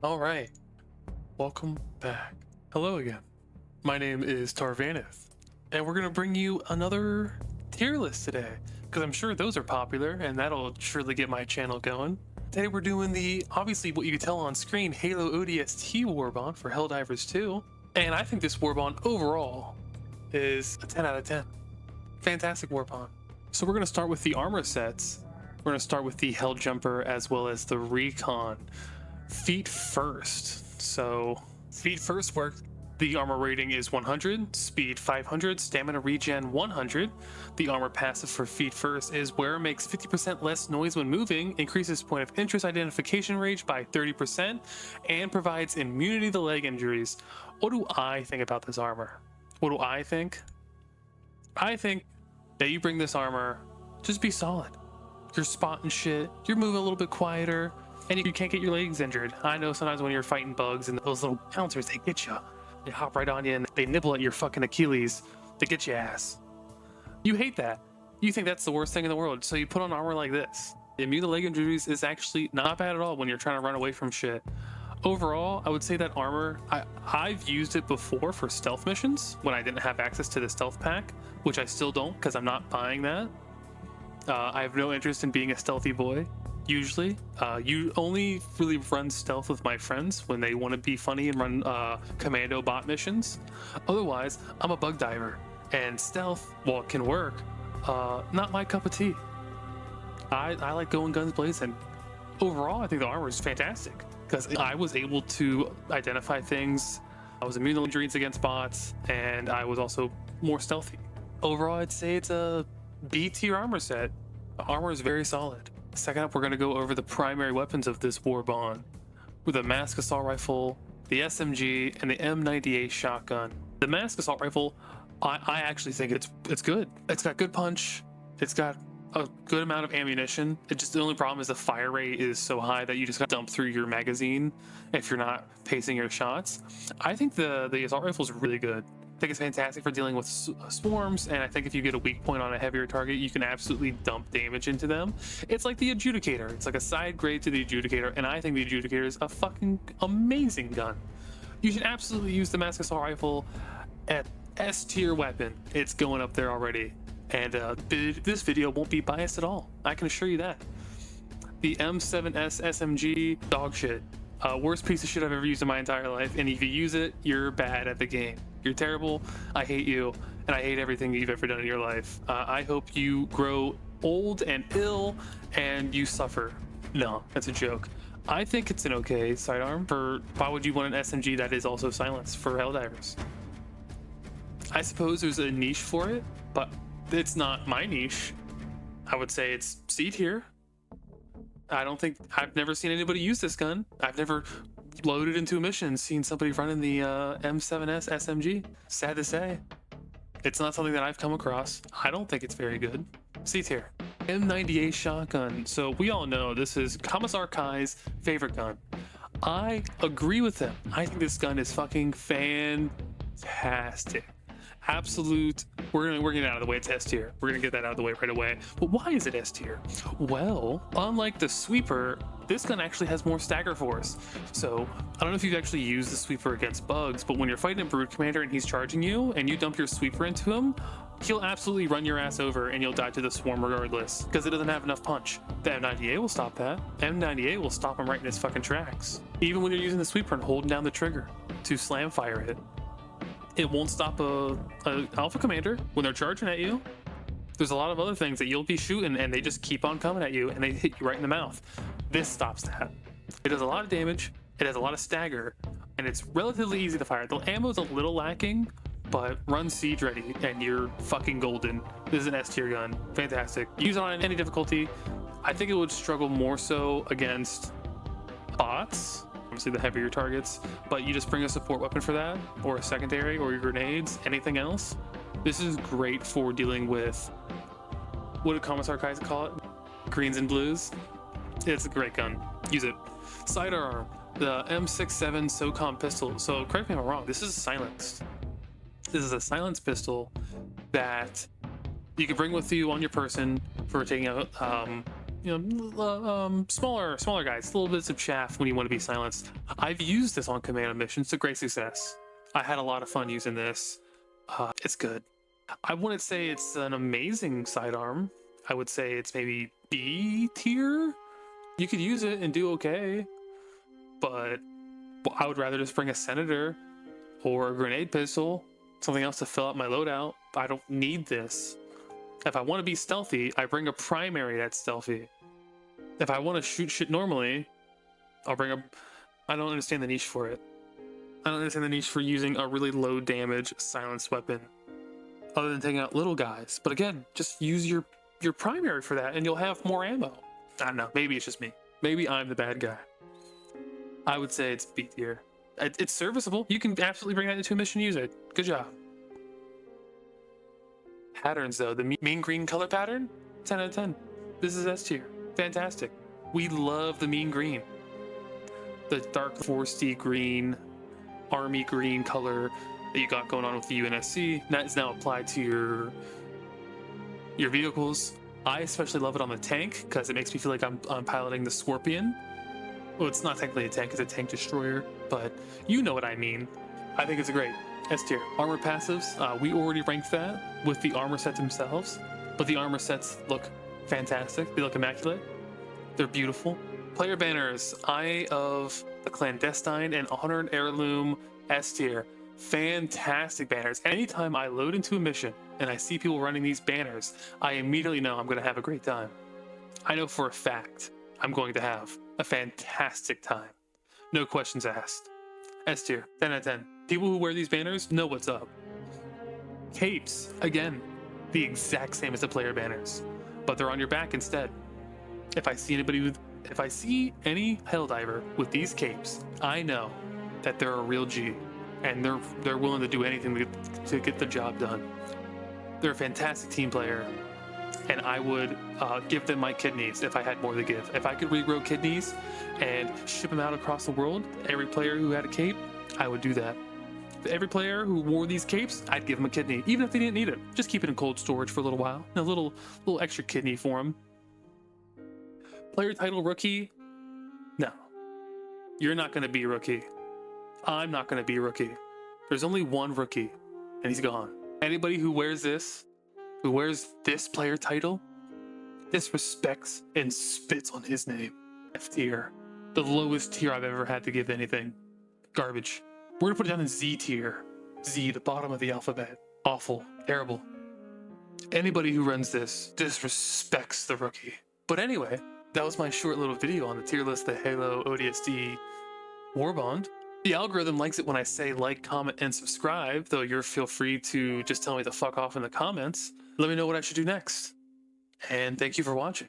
All right, welcome back. Hello again. My name is Tarvanith, and we're gonna bring you another tier list today, because I'm sure those are popular, and that'll surely get my channel going. Today we're doing the, obviously what you can tell on screen, Halo ODST Warbond for Helldivers 2, and I think this Warbond overall is a 10 out of 10. Fantastic Warbond. So we're gonna start with the armor sets. We're gonna start with the Hell Jumper as well as the Recon. Feet first. So feet first work. The armor rating is 100, speed 500, stamina regen 100. The armor passive for feet first is wearer makes 50% less noise when moving, increases point of interest identification range by 30%, and provides immunity to leg injuries. What do I think about this armor? What do I think? I think that you bring this armor, just be solid. You're spotting shit, you're moving a little bit quieter, and you can't get your legs injured. I know sometimes when you're fighting bugs and those little counters, they get you. They hop right on you and they nibble at your fucking Achilles to get your ass. You hate that. You think that's the worst thing in the world, so you put on armor like this. Immune to leg injuries is actually not bad at all when you're trying to run away from shit. Overall, I would say that armor, I've used it before for stealth missions when I didn't have access to the stealth pack, which I still don't because I'm not buying that. I have no interest in being a stealthy boy. Usually, you only really run stealth with my friends when they want to be funny and run commando bot missions. Otherwise, I'm a bug diver, and stealth, while it can work, not my cup of tea. I like going guns blazing. Overall, I think the armor is fantastic because I was able to identify things. I was immune to injuries against bots, and I was also more stealthy. Overall, I'd say it's a B tier armor set. The armor is very solid. Second up, we're going to go over the primary weapons of this Warbond, with the Mask Assault Rifle, the SMG, and the M98 shotgun. The Mask Assault Rifle, I actually think it's good. It's got good punch. It's got a good amount of ammunition. The only problem is the fire rate is so high that you just got to dump through your magazine if you're not pacing your shots. I think the Assault Rifle is really good. I think it's fantastic for dealing with swarms, and I think if you get a weak point on a heavier target, you can absolutely dump damage into them. It's like the Adjudicator. It's like a side grade to the Adjudicator, and I think the Adjudicator is a fucking amazing gun. You should absolutely use the Mask Assault Rifle at S tier weapon. It's going up there already, and this video won't be biased at all. I can assure you that. The M7S SMG, dog shit. Worst piece of shit I've ever used in my entire life, and if you use it, you're bad at the game. You're terrible, I hate you, and I hate everything you've ever done in your life. I hope you grow old and ill, and you suffer. No, that's a joke. I think it's an okay sidearm for, why would you want an SMG that is also silenced for Helldivers? I suppose there's a niche for it, but it's not my niche. I would say it's C tier. I've never seen anybody use this gun. I've never loaded into a mission and seen somebody running the M7S SMG. Sad to say. It's not something that I've come across. I don't think it's very good. C tier. M98 shotgun. So we all know this is Commissar Kai's favorite gun. I agree with him. I think this gun is fucking fantastic. Absolute. We're gonna get it out of the way. It's S tier. We're gonna get that out of the way right away. But why is it S tier? Well, unlike the sweeper, this gun actually has more stagger force. So I don't know if you've actually used the sweeper against bugs, but when you're fighting a brood commander and he's charging you and you dump your sweeper into him, he'll absolutely run your ass over and you'll die to the swarm regardless because it doesn't have enough punch. The M98 will stop that. M98 will stop him right in his fucking tracks. Even when you're using the sweeper and holding down the trigger to slam fire it. It won't stop a alpha commander when they're charging at you. There's a lot of other things that you'll be shooting and they just keep on coming at you and they hit you right in the mouth. This stops that. It does a lot of damage, it has a lot of stagger, and it's relatively easy to fire. The ammo's a little lacking, but run siege ready and you're fucking golden. This is an S tier gun. Fantastic. Use it on any difficulty. I think it would struggle more so against bots. Obviously the heavier targets, but you just bring a support weapon for that, or a secondary, or your grenades, anything else. This is great for dealing with, what did Commissar Kai call it? Greens and blues. It's a great gun. Use it. Sidearm, the M67 SOCOM pistol. So correct me if I'm wrong, this is silenced. This is a silenced pistol that you can bring with you on your person for taking out smaller guys, little bits of chaff when you want to be silenced. I've used this on commando missions to great success. I had a lot of fun using this. It's good. I wouldn't say it's an amazing sidearm. I would say it's maybe B tier. You could use it and do okay, but I would rather just bring a senator or a grenade pistol, something else to fill out my loadout. I don't need this. If I want to be stealthy, I bring a primary that's stealthy. If I want to shoot shit normally, I'll bring a... I don't understand the niche for it. I don't understand the niche for using a really low damage silenced weapon, other than taking out little guys. But again, just use your primary for that and you'll have more ammo. I don't know, maybe it's just me. Maybe I'm the bad guy. I would say it's B tier. It's serviceable. You can absolutely bring that into a mission and use it. Good job. Patterns though, the mean green color pattern, 10 out of 10. This is S tier. Fantastic. We love the mean green. The dark foresty green, army green color that you got going on with the UNSC, that is now applied to your vehicles. I especially love it on the tank because it makes me feel like I'm piloting the Scorpion. Well, it's not technically a tank, it's a tank destroyer, but you know what I mean. I think it's a great S tier. Armor passives, we already ranked that with the armor sets themselves, but the armor sets look fantastic. They look immaculate. They're beautiful. Player banners, Eye of the Clandestine and Honored Heirloom, S tier. Fantastic banners. Anytime I load into a mission and I see people running these banners, I immediately know I'm going to have a great time. I know for a fact I'm going to have a fantastic time. No questions asked. S tier, 10 out of 10. People who wear these banners know what's up. Capes, again, the exact same as the player banners, but they're on your back instead. If I see any Helldiver with these capes, I know that they're a real G, and they're willing to do anything to get the job done. They're a fantastic team player, and I would give them my kidneys if I had more to give. If I could regrow kidneys and ship them out across the world, every player who had a cape, I would do that. Every player who wore these capes, I'd give them a kidney, even if they didn't need it. Just keep it in cold storage for a little while. A little extra kidney for them. Player title rookie? No. You're not going to be rookie. I'm not going to be rookie. There's only one rookie, and he's gone. Anybody who wears this player title, disrespects and spits on his name. F tier. The lowest tier I've ever had to give anything. Garbage. We're gonna put it down in Z tier. Z, the bottom of the alphabet. Awful. Terrible. Anybody who runs this disrespects the rookie. But anyway, that was my short little video on the tier list, the Halo ODST Warbond. The algorithm likes it when I say like, comment, and subscribe, though you're feel free to just tell me to fuck off in the comments. Let me know what I should do next. And thank you for watching.